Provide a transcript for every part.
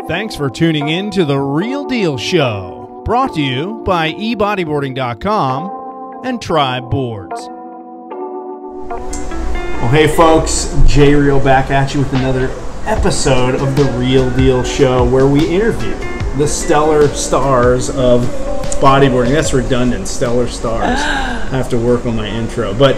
Thanks for tuning in to The Real Deal Show, brought to you by ebodyboarding.com and Tribe Boards. Well, hey folks, Jay Reale back at you with another episode of The Real Deal Show, where we interview the stellar stars of bodyboarding. That's redundant, stellar stars. I have to work on my intro, but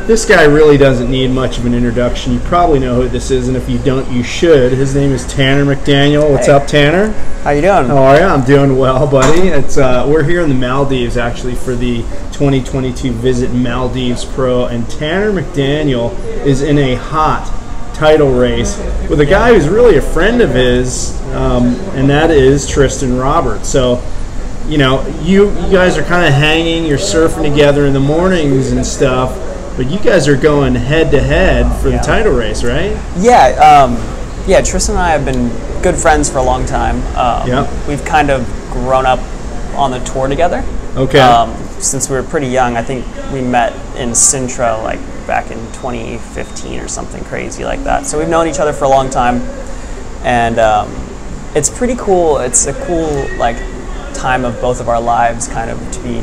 this guy really doesn't need much of an introduction. You probably know who this is, and if you don't, you should. His name is Tanner McDaniel. What's up, Tanner? How you doing? How are you? I'm doing well, buddy. It's we're here in the Maldives, actually, for the 2022 Visit Maldives Pro, and Tanner McDaniel is in a hot title race with a guy who's really a friend of his, and that is Tristan Roberts. So, you know, you guys are kind of hanging, you're surfing together in the mornings and stuff, but you guys are going head-to-head for the title race, right? Yeah, Tristan and I have been good friends for a long time. We've kind of grown up on the tour together. Okay. Since we were pretty young. I think we met in Sintra like back in 2015 or something crazy like that. So we've known each other for a long time, and it's pretty cool. It's a cool like time of both of our lives, kind of to be.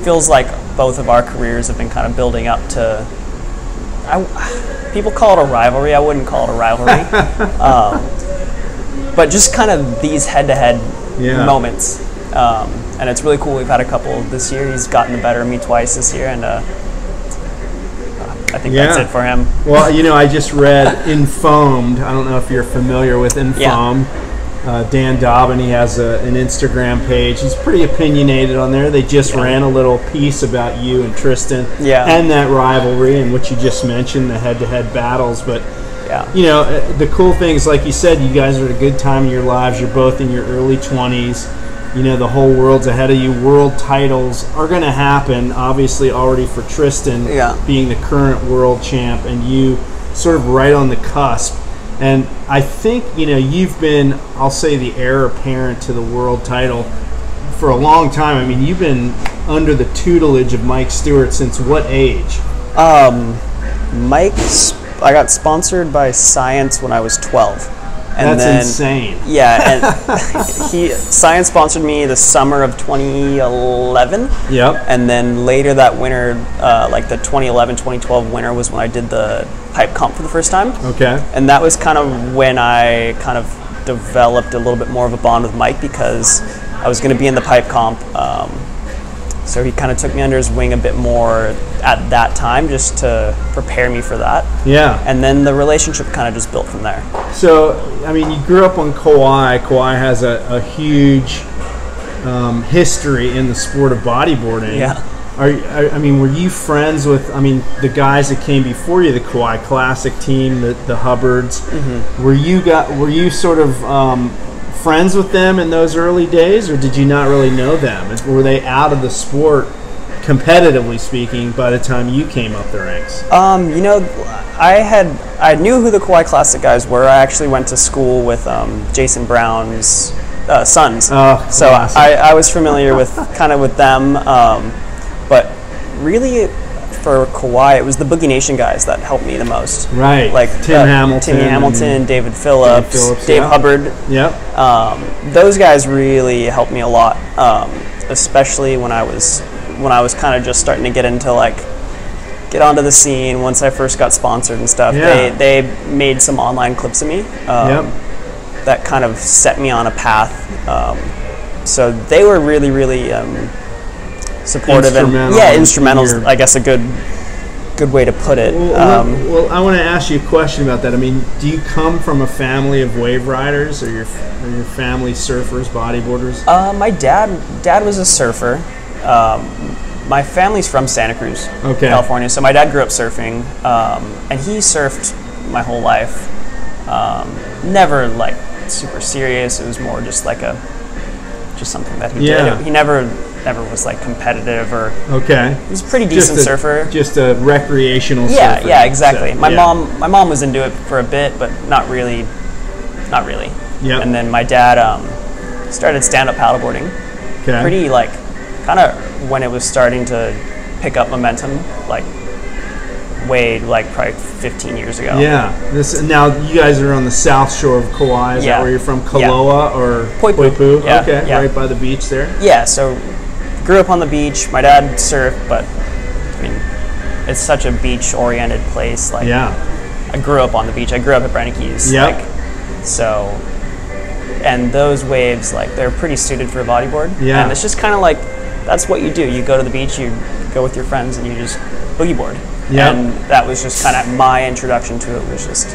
Feels like both of our careers have been kind of building up to. People call it a rivalry. I wouldn't call it a rivalry, but just kind of these head-to-head moments, and it's really cool. We've had a couple this year. He's gotten the better of me twice this year, and I think that's it for him. Well, you know, I just read Informed. I don't know if you're familiar with Informed. Dan Dobbin, he has an Instagram page. He's pretty opinionated on there. They just ran a little piece about you and Tristan and that rivalry and what you just mentioned, the head-to-head battles. But, you know, the cool thing is, like you said, you guys are at a good time in your lives. You're both in your early 20s. You know, the whole world's ahead of you. World titles are going to happen, obviously, already for Tristan being the current world champ, and you sort of right on the cusp. And I think, you know, you've been, I'll say, the heir apparent to the world title for a long time. I mean, you've been under the tutelage of Mike Stewart since what age? I got sponsored by Science when I was 12. And That's insane. Yeah, and Science sponsored me the summer of 2011. Yep. And then later that winter, like the 2011-2012 winter was when I did the pipe comp for the first time. Okay. And that was kind of when I kind of developed a little bit more of a bond with Mike, because I was going to be in the pipe comp. So he kind of took me under his wing a bit more at that time, just to prepare me for that. Yeah. And then the relationship kind of just built from there. So, I mean, you grew up on Kauai. Kauai has a huge history in the sport of bodyboarding. Yeah. I mean, were you friends with, I mean, the guys that came before you, the Kauai Classic team, the Hubbards? Mm-hmm. Were you sort of friends with them in those early days, or did you not really know them? Were they out of the sport, competitively speaking, by the time you came up the ranks? You know, I knew who the Kauai Classic guys were. I actually went to school with Jason Brown's sons, so I was familiar with with them. But really, for Kauai, it was the Boogie Nation guys that helped me the most. Right, like Timmy Hamilton, David Phillips, Dave Hubbard. Yep. Those guys really helped me a lot, especially when I was kind of just starting to get onto the scene. Once I first got sponsored and stuff, they made some online clips of me that kind of set me on a path. So they were really, really supportive, instrumental is, I guess, a good way to put it. Well, I want to ask you a question about that. I mean, do you come from a family of wave riders, or your family surfers, bodyboarders? My dad was a surfer. My family's from Santa Cruz, California, so my dad grew up surfing, and he surfed my whole life. Never like super serious. It was more just like something that he did. He never was like competitive or. Okay. He was a pretty decent surfer. Just a recreational surfer. Yeah, exactly. So, my mom was into it for a bit, but not really. Yeah. And then my dad started stand-up paddleboarding. Okay. Pretty kind of when it was starting to pick up momentum, like way like probably 15 years ago. Yeah. Now you guys are on the south shore of Kauai. Is that where you're from? Kaloa or Poipu? Yeah. Okay, Yeah. right by the beach there. Yeah. So grew up on the beach. My dad surfed, but I mean, it's such a beach-oriented place. Like, I grew up on the beach. I grew up at Briny Keys. Yep. Like, so, and those waves, like, they're pretty suited for a bodyboard. Yeah. And it's just kind of like, that's what you do. You go to the beach, you go with your friends, and you just boogie board. Yep. And that was just kind of my introduction to it, was just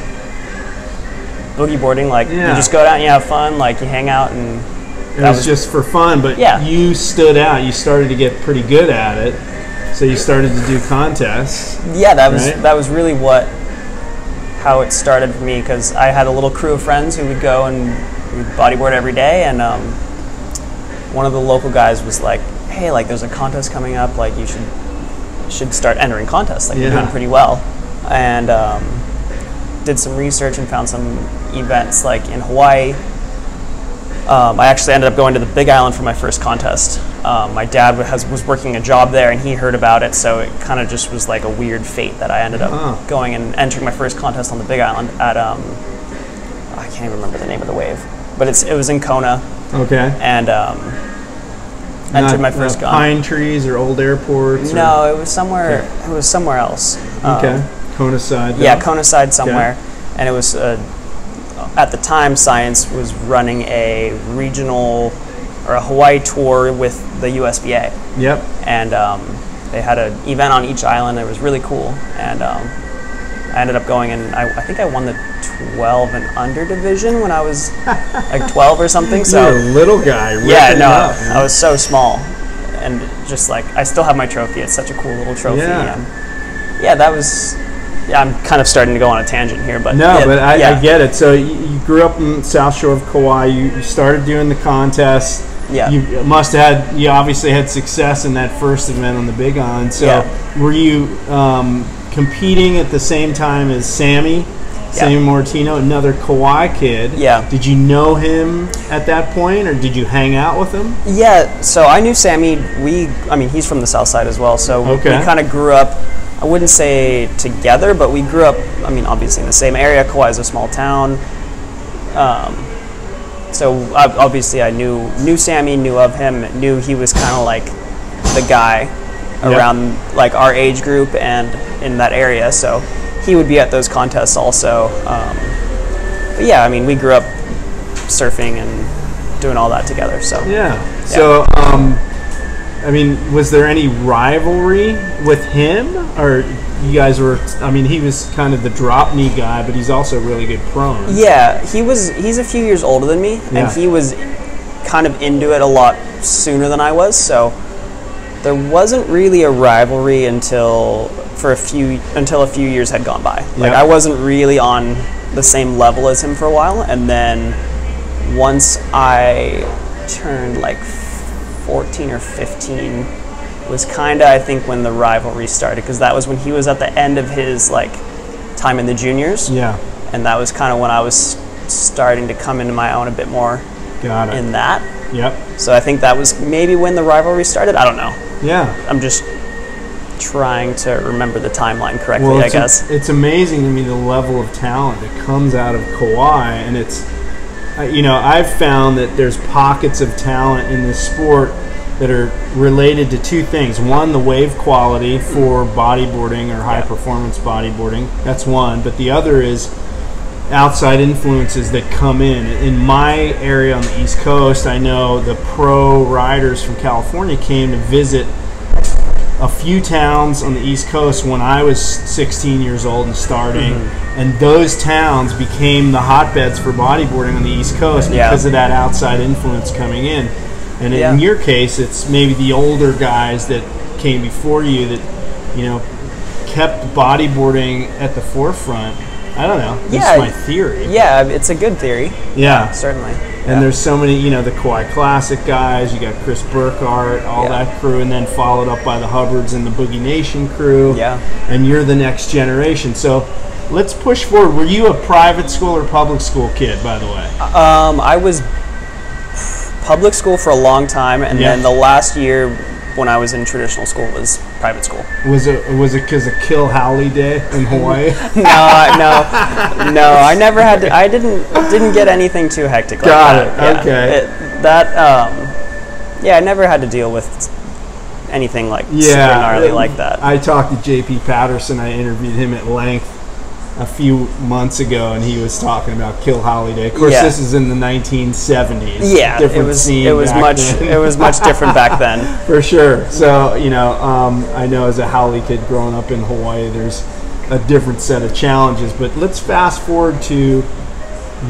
boogie boarding. Like, you just go down and you have fun, like, you hang out, and it was just for fun, but you stood out. You started to get pretty good at it, so you started to do contests. Yeah, that was really how it started for me, because I had a little crew of friends who would go and we'd bodyboard every day, and one of the local guys was like, "Hey, like, there's a contest coming up. Like, you should start entering contests. Like, you're doing pretty well." And did some research and found some events like in Hawaii. I actually ended up going to the Big Island for my first contest. My dad was working a job there, and he heard about it, so it kind of just was like a weird fate that I ended up going and entering my first contest on the Big Island at I can't even remember the name of the wave, but it was in Kona. Okay. And entered my first Pine Trees or Old Airports? No, it was somewhere. Okay. It was somewhere else. Okay. Kona side. Though. Yeah, Kona side somewhere, and it was. At the time, Science was running a regional or a Hawaii tour with the USBA. Yep. And they had an event on each island. It was really cool. And I ended up going, and I think I won the 12 and under division when I was like 12 or something. So you're a little guy. Yeah, no, I was so small. And just like, I still have my trophy. It's such a cool little trophy. Yeah. And yeah, that was... Yeah, I'm kind of starting to go on a tangent here, but I get it. So you grew up in the South Shore of Kauai. You started doing the contest. Yeah. You must have had. You obviously had success in that first event on the Big Island. So were you competing at the same time as Sammy Martino, another Kauai kid? Yeah. Did you know him at that point, or did you hang out with him? Yeah. So I knew Sammy. He's from the South Side as well. So we kind of grew up. I wouldn't say together, but we grew up, obviously in the same area. Kauai is a small town. So obviously I knew Sammy, knew of him, knew he was kind of like the guy around like our age group and in that area. So he would be at those contests also. But yeah, we grew up surfing and doing all that together. So So was there any rivalry with him, or you guys were? He was kind of the drop knee guy, but he's also really good prone. Yeah, he's a few years older than me, and he was kind of into it a lot sooner than I was. So there wasn't really a rivalry until a few years had gone by. Like I wasn't really on the same level as him for a while, and then once I turned like 14 or 15 was kind of, I think, when the rivalry started, because that was when he was at the end of his like time in the juniors. Yeah. And that was kind of when I was starting to come into my own a bit more. Got it. In that. Yep. So I think that was maybe when the rivalry started. I don't know. Yeah. I'm just trying to remember the timeline correctly, I guess. It's amazing to me the level of talent that comes out of Kauai, and it's I've found that there's pockets of talent in this sport that are related to two things. One, the wave quality for bodyboarding or high performance bodyboarding. That's one. But the other is outside influences that come in. In my area on the East Coast, I know the pro riders from California came to visit a few towns on the East Coast when I was 16 years old and starting, and those towns became the hotbeds for bodyboarding on the East Coast because of that outside influence coming in. And in your case, it's maybe the older guys that came before you that kept bodyboarding at the forefront. I don't know. That's my theory. Yeah, it's a good theory. Yeah, certainly. And there's so many, the Kauai Classic guys. You got Chris Burkhardt, all that crew, and then followed up by the Hubbards and the Boogie Nation crew. Yeah. And you're the next generation. So let's push forward. Were you a private school or public school kid, by the way? I was public school for a long time, and then the last year when I was in traditional school was private school. Was it because of Kill Howley Day in Hawaii? No, I never had to. I didn't get anything too hectic like that. Okay. I never had to deal with anything like super gnarly like that. I talked to JP Patterson. I interviewed him at length a few months ago, and he was talking about Kill Holiday. Of course, this is in the 1970s. Yeah, it was much different back then. For sure. So, I know as a Howley kid growing up in Hawaii, there's a different set of challenges. But let's fast forward to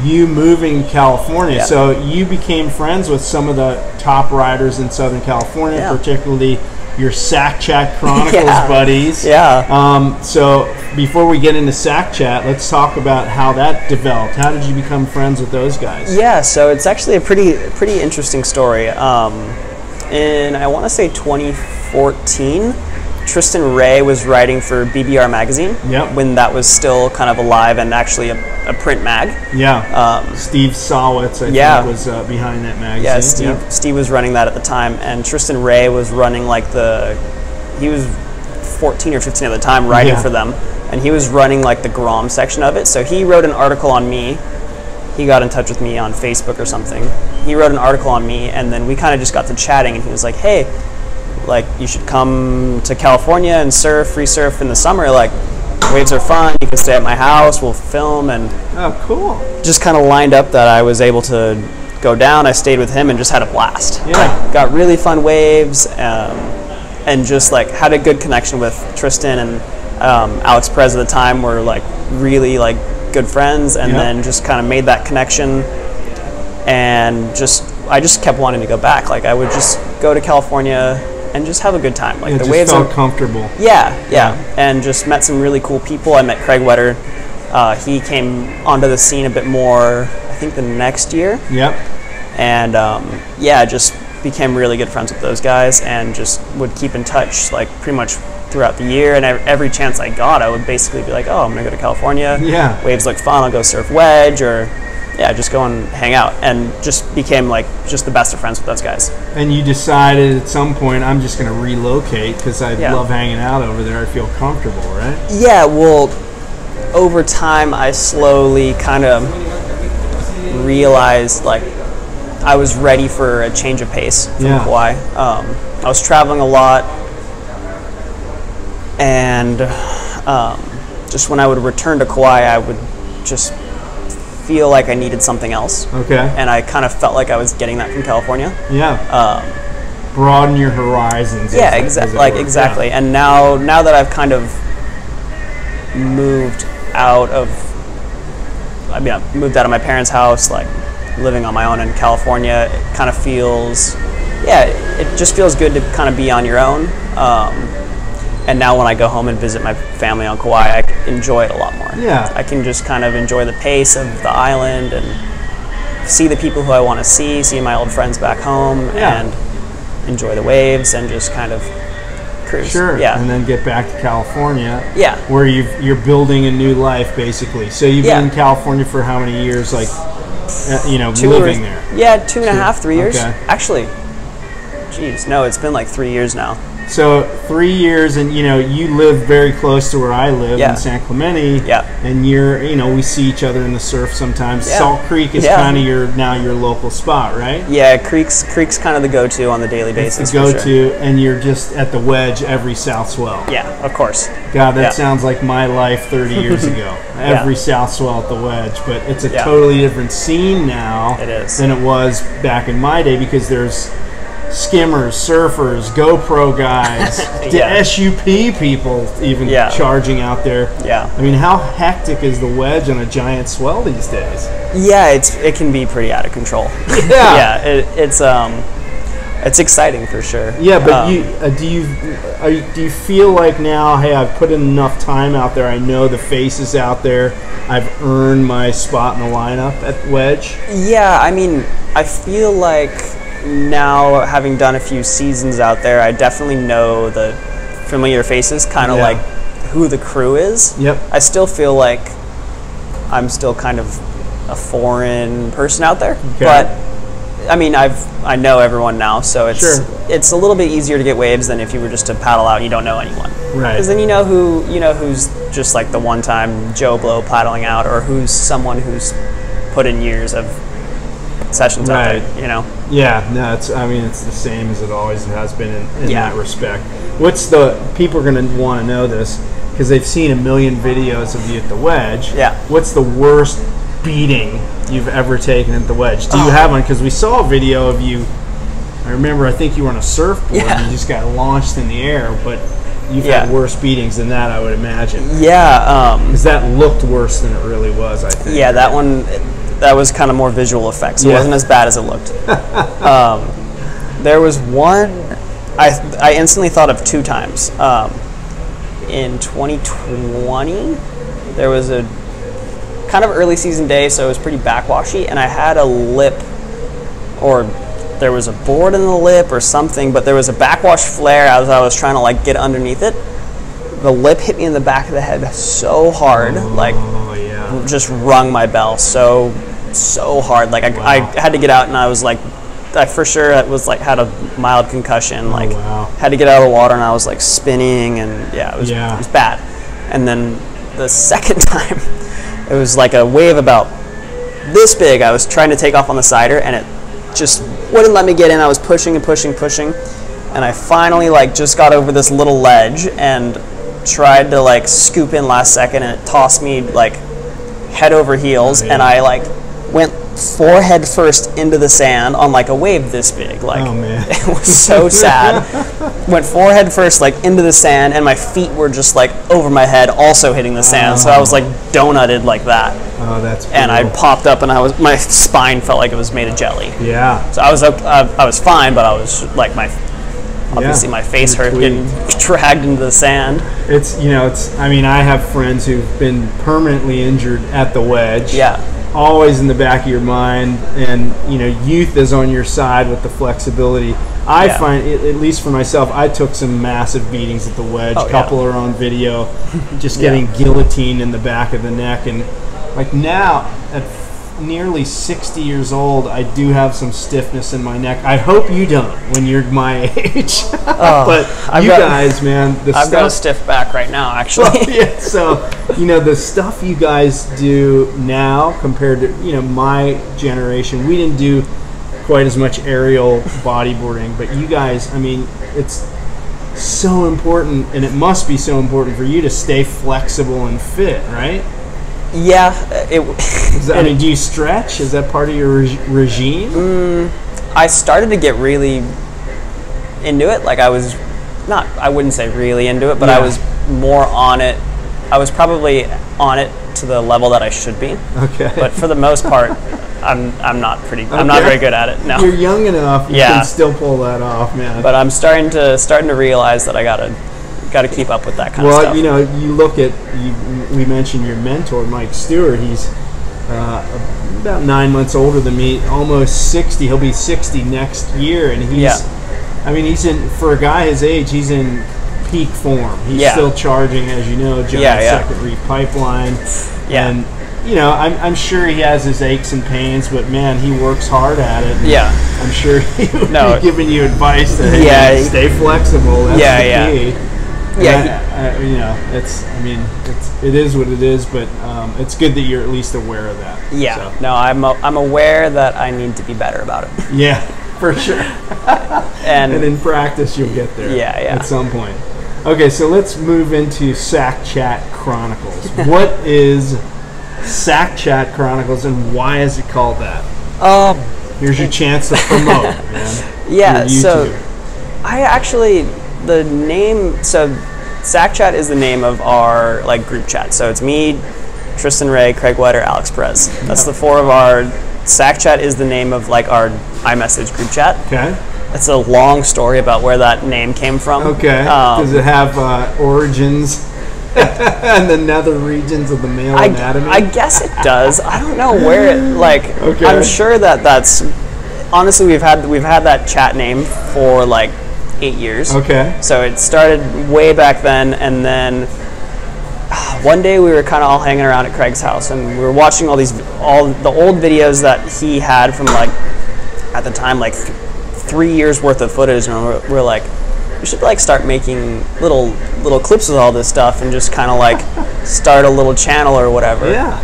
you moving to California. Yeah. So you became friends with some of the top riders in Southern California, particularly your Sack Chat Chronicles buddies. Yeah. So before we get into Sack Chat, let's talk about how that developed. How did you become friends with those guys? Yeah, so it's actually a pretty interesting story. In, I want to say 2014, Tristan Ray was writing for BBR Magazine when that was still kind of alive and actually a print mag. Yeah. Steve Sawitz, I think, was behind that magazine. Yeah, Steve was running that at the time, and Tristan Ray was running he was 14 or 15 at the time writing for them, and he was running like the grom section of it. So he wrote an article on me. He got in touch with me on Facebook or something. He wrote an article on me, and then we kind of just got to chatting, and he was like, hey, like, you should come to California and free surf in the summer. Like, waves are fun. You can stay at my house. We'll film. And cool. Just kind of lined up that I was able to go down. I stayed with him and just had a blast. Yeah. Like, got really fun waves, and just like had a good connection with Tristan and Alex Perez at the time. Were like really like good friends, and then just kind of made that connection, and I just kept wanting to go back. Like, I would just go to California and just have a good time. Like, the waves felt comfortable. Yeah, and just met some really cool people. I met Craig Wetter. He came onto the scene a bit more, I think, the next year. Yep. And just became really good friends with those guys, and just would keep in touch like pretty much throughout the year. And every chance I got, I would basically be like, oh, I'm gonna go to California. Yeah. Waves look fun. I'll go surf wedge, or just go and hang out, and just became like just the best of friends with those guys. And you decided at some point, I'm just going to relocate because I love hanging out over there. I feel comfortable, right? Yeah, well, over time, I slowly kind of realized like I was ready for a change of pace from Kauai. I was traveling a lot, and just when I would return to Kauai, I would just feel like I needed something else. Okay. And I kind of felt like I was getting that from California. Yeah. Broaden your horizons. Yeah, exactly. Yeah. And now that I've kind of moved out of my parents' house, like living on my own in California, it kind of feels, it just feels good to kind of be on your own. And now when I go home and visit my family on Kauai, I enjoy it a lot more. Yeah. I can just kind of enjoy the pace of the island and see the people who I want to see my old friends back home, and enjoy the waves and just kind of cruise. Sure. Yeah. And then get back to California. Yeah. Where you're building a new life, basically. So you've been in California for how many years? Like, living there? Yeah, 2.5, 3 years. Okay. Actually, no, it's been like 3 years now. So 3 years, and you live very close to where I live in San Clemente. Yeah. And we see each other in the surf sometimes. Yeah. Salt Creek is kind of your local spot, right? Yeah, Creek's kind of the go-to on the daily basis. It's the go-to, and you're just at the wedge every south swell. Yeah, of course. God, that sounds like my life 30 years ago. Every south swell at the wedge, but it's a totally different scene now. It is. Than it was back in my day, because there's skimmers, surfers, GoPro guys, the SUP people even charging out there. Yeah. I mean, how hectic is the wedge on a giant swell these days? Yeah, it can be pretty out of control. Yeah. It's exciting for sure. Yeah, but do you feel like now, hey, I've put in enough time out there, I know the faces out there, I've earned my spot in the lineup at wedge? Yeah, I mean, I feel like now, having done a few seasons out there, I definitely know the familiar faces, kind of like who the crew is. Yep. I still feel like I'm still kind of a foreign person out there, but I mean, I know everyone now, so it's a little bit easier to get waves than if you were just to paddle out and you don't know anyone. Right. Because then you know who's just like the one-time Joe Blow paddling out, or who's someone who's put in years of sessions out there. You know. Yeah. No. It's the same as it always has been in that respect. People are going to want to know this because they've seen a million videos of you at the wedge. Yeah. What's the worst beating you've ever taken at the wedge? Do you have one? Because we saw a video of you. I remember, I think you were on a surfboard and you just got launched in the air, but you've had worse beatings than that, I would imagine. Yeah. Because that looked worse than it really was, I think. Yeah, that one, that was kind of more visual effects. It wasn't as bad as it looked. There was one, I instantly thought of 2 times. In 2020, there was a kind of early season day, so it was pretty backwashy, and I had a lip, or there was a board in the lip or something, but there was a backwash flare as I was trying to like get underneath it. The lip hit me in the back of the head so hard, just rung my bell so hard. Like I had to get out, and I was like, I for sure had a mild concussion. Had to get out of the water, and I was like spinning, and it was bad. And then the second time, it was like a wave about this big. I was trying to take off on the cider, and it just wouldn't let me get in. I was pushing and pushing, and I finally like just got over this little ledge and tried to like scoop in last second, and it tossed me like head over heels, and I like went forehead first into the sand on like a wave this big. Like, it was so sad. Went forehead first like into the sand, and my feet were just like over my head, also hitting the sand. So I was like donutted like that. Oh, that's cool. And I popped up, and my spine felt like it was made of jelly. Yeah. So I was fine, but I was like my face hurt getting dragged into the sand. I have friends who've been permanently injured at the wedge. Yeah. Always in the back of your mind, and youth is on your side with the flexibility. I find, at least for myself, I took some massive beatings at the wedge. A couple are on video, just getting guillotined in the back of the neck. And like now, at nearly 60 years old, I do have some stiffness in my neck. I hope you don't when you're my age. But I've got a stiff back right now, actually. So the stuff you guys do now compared to my generation, we didn't do quite as much aerial bodyboarding, but you guys, it's so important, and it must be so important for you to stay flexible and fit, right? Yeah. Do you stretch? Is that part of your regime? I started to get really into it. Like I wouldn't say really into it, but I was more on it. I was probably on it to the level that I should be. Okay. But for the most part, I'm not very good at it. No. You're young enough. You can still pull that off, man. But I'm starting to realize that I gotta keep up with that kind of stuff. Well, you look at we mentioned your mentor, Mike Stewart. He's about 9 months older than me, almost 60. He'll be 60 next year, and he's in, for a guy his age, he's in peak form. He's still charging, as you know, giant second reef pipeline. Yeah. And I'm sure he has his aches and pains, but man, he works hard at it. Yeah. I'm sure he would be giving you advice that stay flexible. That's the key. It is what it is, but it's good that you're at least aware of that. Yeah. So. No, I'm aware that I need to be better about it. Yeah, for sure. and in practice, you'll get there. At some point. Okay, so let's move into Sack Chat Chronicles. What is Sack Chat Chronicles, and why is it called that? Here's your chance to promote, man. Yeah. So I actually. The name, so Sack Chat is the name of our like group chat. So it's me, Tristan Ray, Craig Whiter, Alex Perez. That's the 4 of our. Sack Chat is the name of like our iMessage group chat. Okay. It's a long story about where that name came from. Okay. Does it have origins and the nether regions of the male anatomy? I guess it does. I don't know where it like. Okay. I'm sure that's honestly we've had that chat name for like 8 years. Okay. So it started way back then, and then one day we were kind of all hanging around at Craig's house, and we were watching all the old videos that he had from like at the time like 3 years worth of footage, and we're like, we should like start making little clips with all this stuff and just kind of like start a little channel or whatever. Yeah.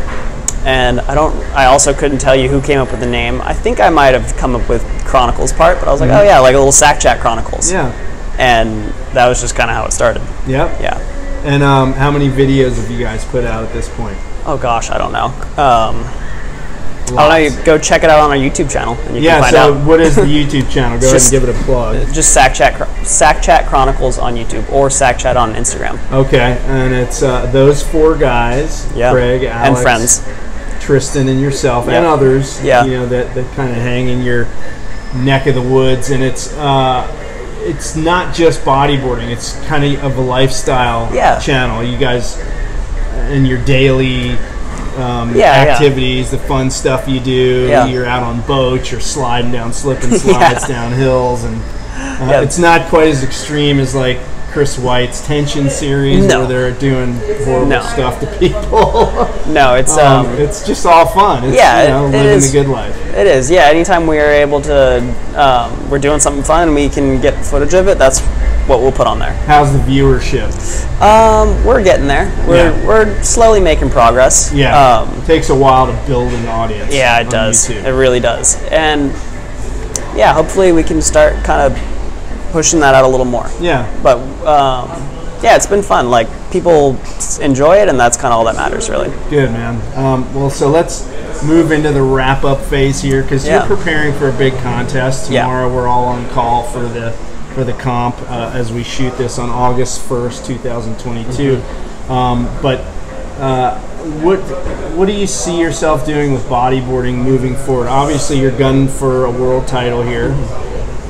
And I also couldn't tell you who came up with the name. I think I might have come up with Chronicles part, but I was like, oh yeah, like a little Sack Chat Chronicles. Yeah. And that was just kind of how it started. Yep. Yeah. And how many videos have you guys put out at this point? Oh gosh, I don't know. I don't know. You go check it out on our YouTube channel, and you can find out. What is the YouTube channel? Go ahead and give it a plug. Just Sack Chat Chronicles on YouTube, or Sack Chat on Instagram. Okay, and it's those 4 guys, Craig, Alex, and friends, Tristan, and yourself, and others. Yeah. You know that kind of hang in your neck of the woods, and it's not just bodyboarding. It's kind of a lifestyle channel. You guys and your daily activities, the fun stuff you do. You're out on boats, you're sliding down slip and slides down hills, and it's not quite as extreme as like Chris White's Tension series where they're doing horrible stuff to people. No, it's just all fun. It's, living the good life. It is, yeah. Anytime we are able to, we're doing something fun and we can get footage of it, that's what we'll put on there. How's the viewership? We're getting there. We're slowly making progress. Yeah. Takes a while to build an audience. Yeah, it does. YouTube. It really does. And yeah, hopefully we can start kind of pushing that out a little more. Yeah. But yeah, it's been fun. Like, people enjoy it, and that's kind of all that matters, really. Good, man. Well, so let's move into the wrap-up phase here, because you're preparing for a big contest tomorrow. We're all on call for the comp as we shoot this on August 1st, 2022. But what do you see yourself doing with bodyboarding moving forward? Obviously, you're gunning for a world title here.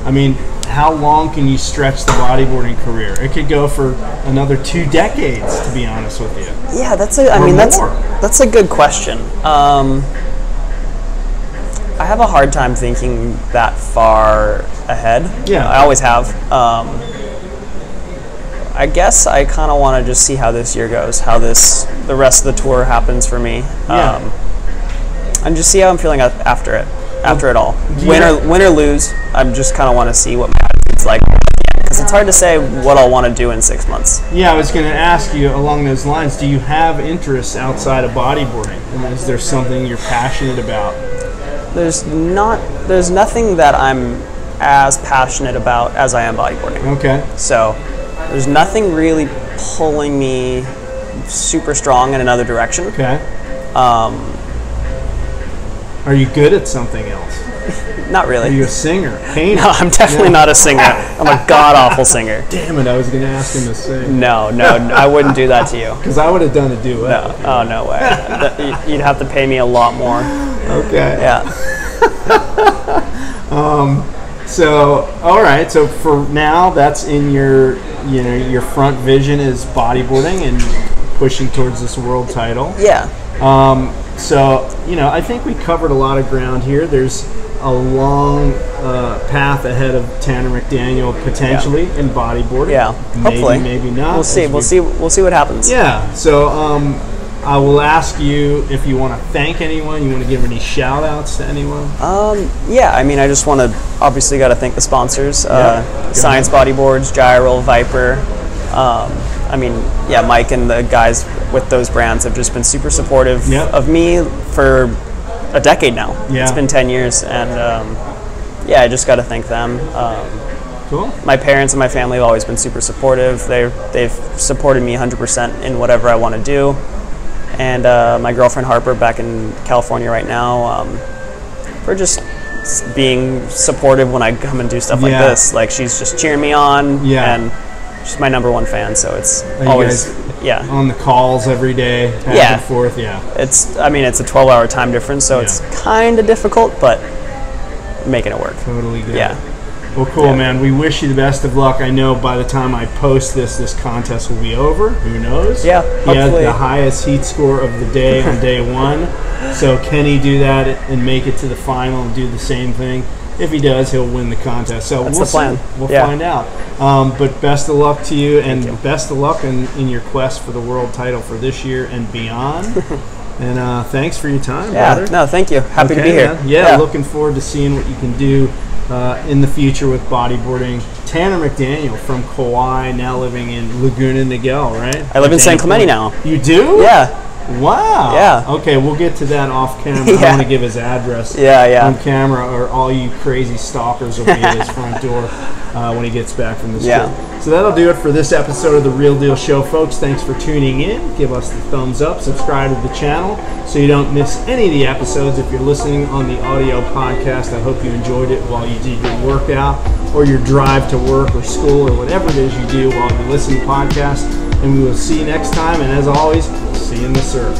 I mean, how long can you stretch the bodyboarding career? It could go for another 2 decades, to be honest with you. Yeah, that's a good question. I have a hard time thinking that far ahead. Yeah, I always have. I guess I kind of want to just see how this year goes, how the rest of the tour happens for me, and just see how I'm feeling after it all. Win or lose, I just kind of want to see what my attitude's like, because it's hard to say what I'll want to do in 6 months. Yeah, I was going to ask you along those lines. Do you have interests outside of bodyboarding? And is there something you're passionate about? There's nothing that I'm as passionate about as I am bodyboarding. Okay. So there's nothing really pulling me super strong in another direction. Okay. Are you good at something else? Not really. Are you a singer? Painter? No, I'm definitely not a singer. I'm a god-awful singer. Damn it, I was going to ask him to sing. No, I wouldn't do that to you. Because I would have done a duet. No, oh, no way. You'd have to pay me a lot more. Okay. Yeah. So, all right. So for now, that's in your front vision is bodyboarding and pushing towards this world title. Yeah. So, I think we covered a lot of ground here. There's a long path ahead of Tanner McDaniel potentially in bodyboarding. Yeah, hopefully. Maybe not. We'll see. We'll see what happens. Yeah. So I will ask you if you want to thank anyone. You want to give any shout outs to anyone? Yeah. I mean, I just want to obviously got to thank the sponsors: Science Bodyboards, Gyral, Viper. I mean, yeah, Mike and the guys with those brands have just been super supportive of me for a decade now. Yeah. It's been 10 years, and yeah, I just got to thank them. Cool. My parents and my family have always been super supportive. They've supported me 100% in whatever I want to do. And my girlfriend Harper back in California right now, we're just being supportive when I come and do stuff like this. Like, she's just cheering me on, and she's my #1 fan, so it's always on the calls every day, back and forth. It's a 12-hour time difference, so it's kind of difficult, but making it work. Totally good. Well, cool, man. We wish you the best of luck. I know by the time I post this contest will be over. Who knows? Yeah, he had the highest heat score of the day on day 1. So can he do that and make it to the final and do the same thing? If he does, he'll win the contest. So that's the plan. We'll find out. But best of luck to you, and best of luck in your quest for the world title for this year and beyond. And thanks for your time, yeah, brother. No, thank you. Happy to be here. Yeah, looking forward to seeing what you can do in the future with bodyboarding. Tanner McDaniel from Kauai, now living in Laguna Niguel, right? I live in San Clemente now. You do? Yeah. Wow. Yeah. Okay, we'll get to that off camera. I want to give his address on camera, or all you crazy stalkers will be at his front door when he gets back from this trip. So that'll do it for this episode of The Real Deal Show, folks. Thanks for tuning in. Give us the thumbs up. Subscribe to the channel so you don't miss any of the episodes. If you're listening on the audio podcast, I hope you enjoyed it while you did your workout or your drive to work or school or whatever it is you do while you listen to podcasts. And we will see you next time. And as always, see you in the surf.